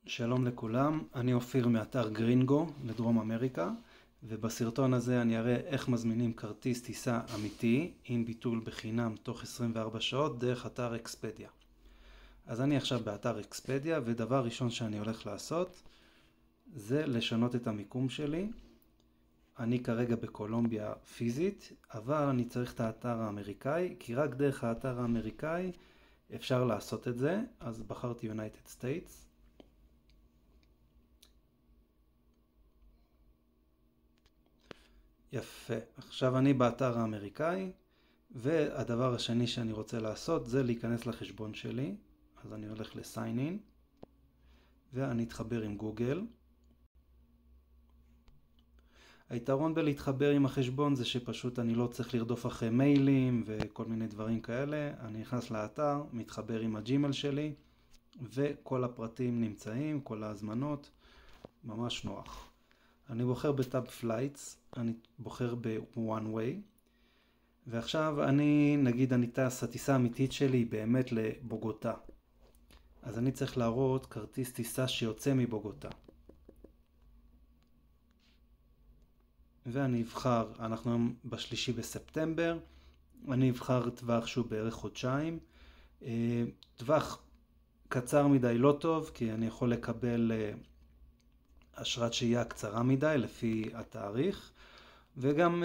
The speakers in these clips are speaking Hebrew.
שלום לכולם, אני אופיר מאתר גרינגו לדרום אמריקה, ובסרטון הזה אני אראה איך מזמינים כרטיס טיסה אמיתי עם ביטול בחינם תוך 24 שעות דרך אתר אקספדיה. אז אני עכשיו באתר אקספדיה, ודבר ראשון שאני הולך לעשות זה לשנות את המיקום שלי. אני כרגע בקולומביה פיזית, אבל אני צריך את האתר האמריקאי, כי רק דרך האתר האמריקאי אפשר לעשות את זה. אז בחרתי United States. יפה. עכשיו אני באתר האמריקאי, והדבר השני שאני רוצה לעשות זה להיכנס לחשבון שלי. אז אני הולך ל-sign in, ואני אתחבר עם גוגל. היתרון בלהתחבר עם החשבון זה שפשוט אני לא צריך לרדוף אחרי מיילים וכל מיני דברים כאלה. אני נכנס לאתר, מתחבר עם הג'ימל שלי, וכל הפרטים נמצאים, כל ההזמנות, ממש נוח. אני בוחר בטאב פלייטס, אני בוחר ב-one way, ועכשיו נגיד אני טס, הטיסה האמיתית שלי היא באמת לבוגוטה. אז אני צריך להראות כרטיס טיסה שיוצא מבוגוטה. ואני אבחר, אנחנו היום ב3 בספטמבר, אני אבחר טווח שהוא בערך חודשיים. טווח קצר מדי לא טוב, כי אני יכול לקבל אשרת שהייה קצרה מדי לפי התאריך, וגם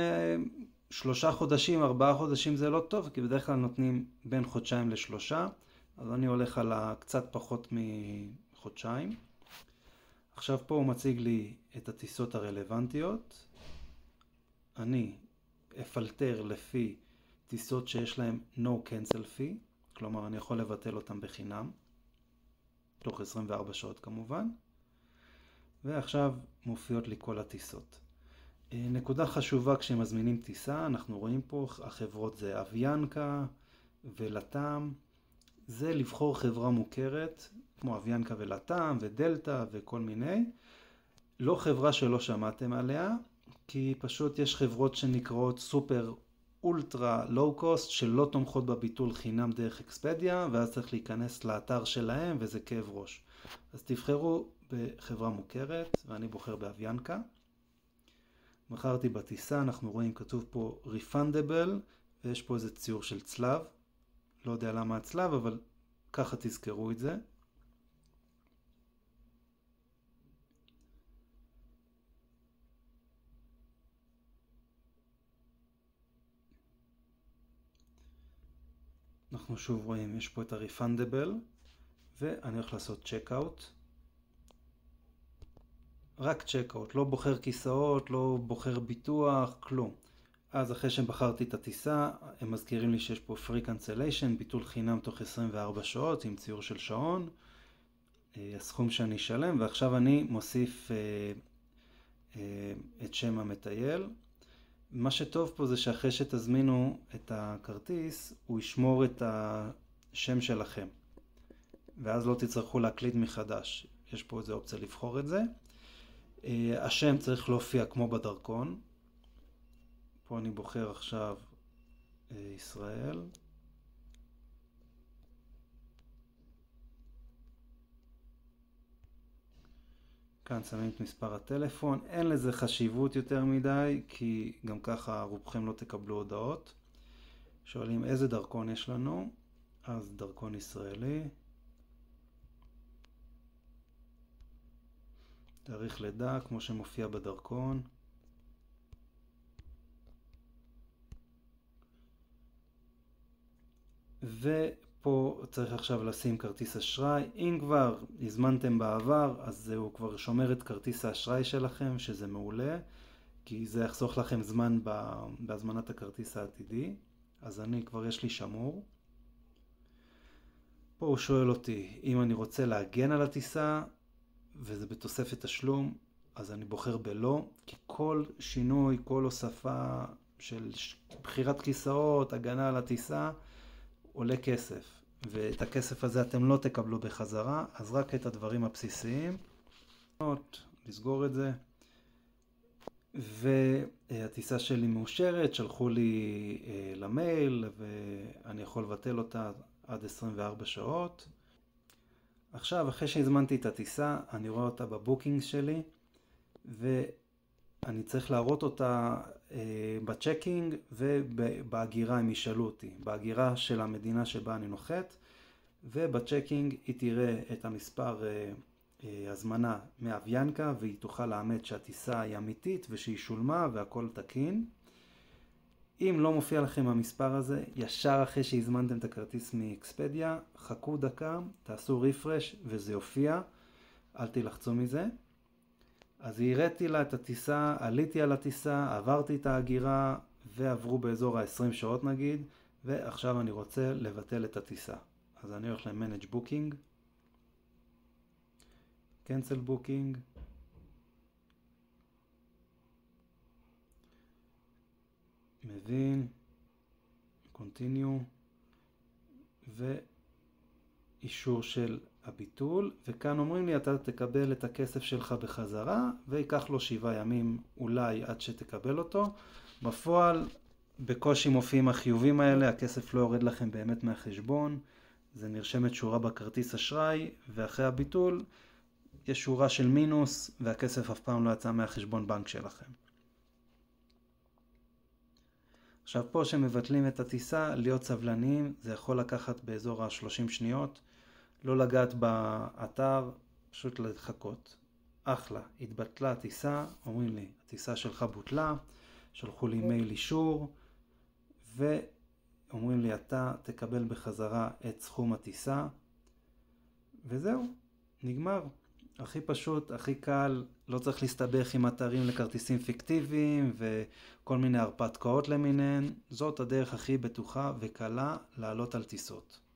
3 חודשים, 4 חודשים זה לא טוב, כי בדרך כלל נותנים בין חודשיים ל3, אז אני הולך על קצת פחות מחודשיים. עכשיו פה הוא מציג לי את הטיסות הרלוונטיות. אני אפלטר לפי טיסות שיש להם no cancel fee, כלומר אני יכול לבטל אותם בחינם, תוך 24 שעות כמובן. ועכשיו מופיעות לי כל הטיסות. נקודה חשובה כשמזמינים טיסה, אנחנו רואים פה החברות זה אביאנקה ולטאם. זה לבחור חברה מוכרת, כמו אביאנקה ולטאם ודלטה וכל מיני. לא חברה שלא שמעתם עליה, כי פשוט יש חברות שנקראות סופר אולטרה לואו קוסט שלא תומכות בביטול חינם דרך אקספדיה, ואז צריך להיכנס לאתר שלהם וזה כאב ראש. אז תבחרו בחברה מוכרת, ואני בוחר באביאנקה. בחרתי בטיסה, אנחנו רואים כתוב פה refundable, ויש פה איזה ציור של צלב. לא יודע למה הצלב, אבל ככה תזכרו את זה. אנחנו שוב רואים, יש פה את ה-refundable, ואני הולך לעשות checkout. רק צ'קאוט, לא בוחר כיסאות, לא בוחר ביטוח, כלום. אז אחרי שבחרתי את הטיסה, הם מזכירים לי שיש פה free cancellation, ביטול חינם תוך 24 שעות עם ציור של שעון, הסכום שאני אשלם, ועכשיו אני מוסיף את שם המטייל. מה שטוב פה זה שאחרי שתזמינו את הכרטיס, הוא ישמור את השם שלכם, ואז לא תצטרכו להקליד מחדש. יש פה איזו אופציה לבחור את זה. השם צריך להופיע כמו בדרכון. פה אני בוחר עכשיו ישראל. כאן שמים את מספר הטלפון. אין לזה חשיבות יותר מדי, כי גם ככה רובכם לא תקבלו הודעות. שואלים איזה דרכון יש לנו, אז דרכון ישראלי. תאריך לידה כמו שמופיע בדרכון. ופה צריך עכשיו לשים כרטיס אשראי. אם כבר הזמנתם בעבר, אז הוא כבר שומר את כרטיס האשראי שלכם, שזה מעולה, כי זה יחסוך לכם זמן בהזמנת הכרטיס העתידי. אז כבר יש לי שמור. פה הוא שואל אותי אם אני רוצה להגן על הטיסה, וזה בתוספת תשלום, אז אני בוחר בלא, כי כל שינוי, כל הוספה של בחירת כיסאות, הגנה על הטיסה, עולה כסף. ואת הכסף הזה אתם לא תקבלו בחזרה, אז רק את הדברים הבסיסיים. לסגור את זה. והטיסה שלי מאושרת, שלחו לי למייל, ואני יכול לבטל אותה עד 24 שעות. עכשיו, אחרי שהזמנתי את הטיסה, אני רואה אותה בבוקינג שלי, ואני צריך להראות אותה בצ'קינג ובהגירה הם ישאלו אותי, בהגירה של המדינה שבה אני נוחת, ובצ'קינג היא תראה את המספר הזמנה מאביאנקה, והיא תוכל לאמת שהטיסה היא אמיתית ושהיא שולמה והכל תקין. אם לא מופיע לכם המספר הזה, ישר אחרי שהזמנתם את הכרטיס מאקספדיה, חכו דקה, תעשו ריפרש וזה יופיע, אל תלחצו מזה. אז הראיתי לה את הטיסה, עליתי על הטיסה, עברתי את ההגירה ועברו באזור ה-20 שעות נגיד, ועכשיו אני רוצה לבטל את הטיסה. אז אני הולך ל-Manage Booking, Cancel Booking, מבין, Continue, ואישור של הביטול, וכאן אומרים לי אתה תקבל את הכסף שלך בחזרה, ויקח לו 7 ימים אולי עד שתקבל אותו. בפועל בקושי מופיעים החיובים האלה, הכסף לא יורד לכם באמת מהחשבון, זה נרשמת שורה בכרטיס אשראי, ואחרי הביטול יש שורה של מינוס, והכסף אף פעם לא יצא מהחשבון בנק שלכם. עכשיו פה שמבטלים את הטיסה, להיות סבלניים, זה יכול לקחת באזור ה-30 שניות, לא לגעת באתר, פשוט לחכות. אחלה, התבטלה הטיסה, אומרים לי, הטיסה שלך בוטלה, שלחו לי מייל אישור, ואומרים לי, אתה תקבל בחזרה את סכום הטיסה, וזהו, נגמר. הכי פשוט, הכי קל, לא צריך להסתבך עם אתרים לכרטיסים פיקטיביים וכל מיני הרפתקאות למיניהן. זאת הדרך הכי בטוחה וקלה לעלות על טיסות.